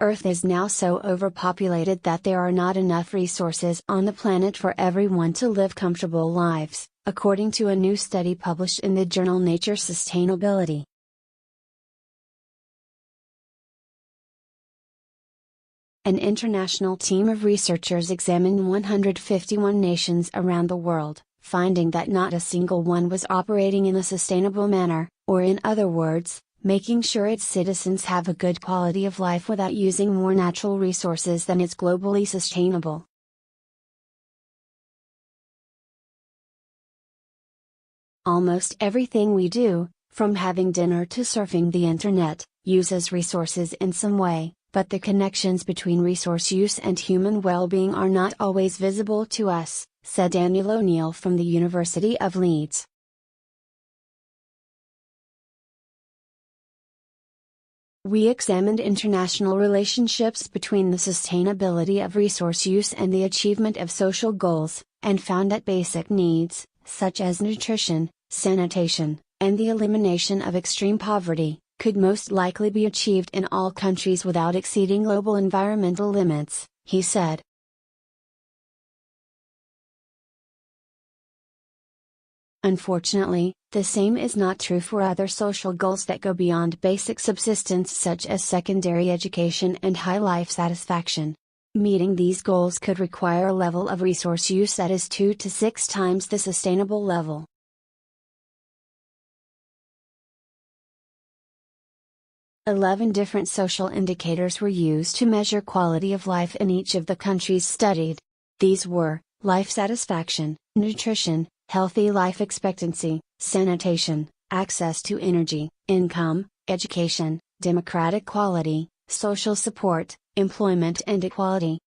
Earth is now so overpopulated that there are not enough resources on the planet for everyone to live comfortable lives, according to a new study published in the journal Nature Sustainability. An international team of researchers examined 151 nations around the world, finding that not a single one was operating in a sustainable manner, or in other words, making sure its citizens have a good quality of life without using more natural resources than is globally sustainable. Almost everything we do, from having dinner to surfing the internet, uses resources in some way, but the connections between resource use and human well-being are not always visible to us, said Daniel O'Neill from the University of Leeds. We examined international relationships between the sustainability of resource use and the achievement of social goals, and found that basic needs, such as nutrition, sanitation, and the elimination of extreme poverty, could most likely be achieved in all countries without exceeding global environmental limits, he said. Unfortunately, the same is not true for other social goals that go beyond basic subsistence, such as secondary education and high life satisfaction. Meeting these goals could require a level of resource use that is 2 to 6 times the sustainable level. "11 different social indicators were used to measure quality of life in each of the countries studied. These were life satisfaction, nutrition, healthy life expectancy, sanitation, access to energy, income, education, democratic quality, social support, employment and equality."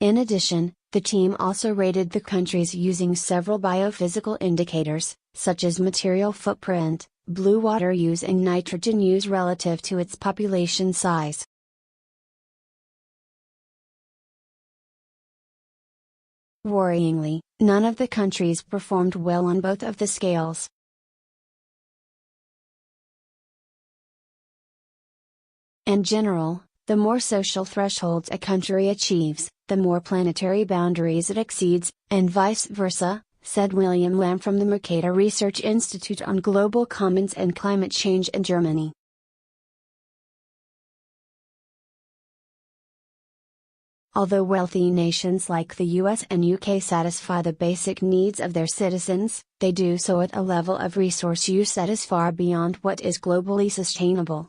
In addition, the team also rated the countries using several biophysical indicators, such as material footprint, blue water use and nitrogen use relative to its population size. Worryingly, none of the countries performed well on both of the scales. In general, the more social thresholds a country achieves, the more planetary boundaries it exceeds, and vice versa, said William Lamb from the Mercator Research Institute on Global Commons and Climate Change in Germany. Although wealthy nations like the US and UK satisfy the basic needs of their citizens, they do so at a level of resource use that is far beyond what is globally sustainable.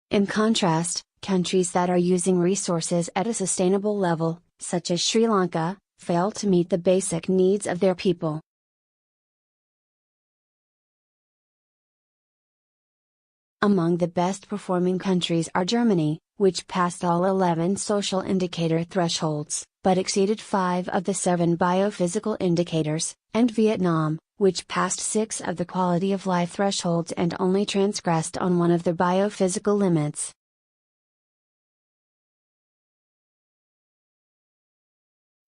In contrast, countries that are using resources at a sustainable level, such as Sri Lanka, fail to meet the basic needs of their people. Among the best performing countries are Germany, which passed all 11 social indicator thresholds, but exceeded 5 of the 7 biophysical indicators, and Vietnam, which passed 6 of the quality of life thresholds and only transgressed on 1 of the biophysical limits.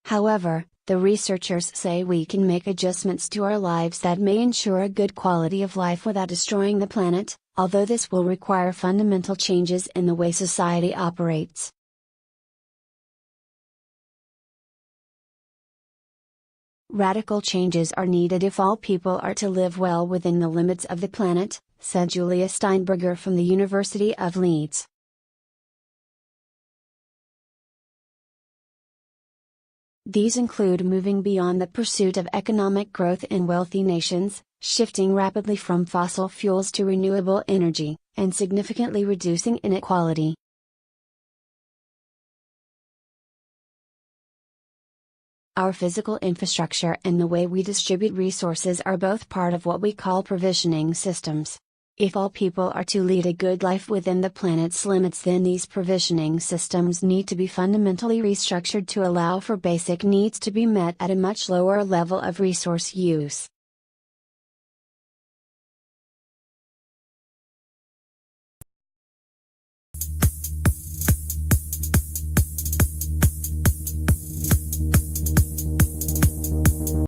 However, the researchers say we can make adjustments to our lives that may ensure a good quality of life without destroying the planet, although this will require fundamental changes in the way society operates. Radical changes are needed if all people are to live well within the limits of the planet, said Julia Steinberger from the University of Leeds. These include moving beyond the pursuit of economic growth in wealthy nations, shifting rapidly from fossil fuels to renewable energy, and significantly reducing inequality. Our physical infrastructure and the way we distribute resources are both part of what we call provisioning systems. If all people are to lead a good life within the planet's limits, then these provisioning systems need to be fundamentally restructured to allow for basic needs to be met at a much lower level of resource use.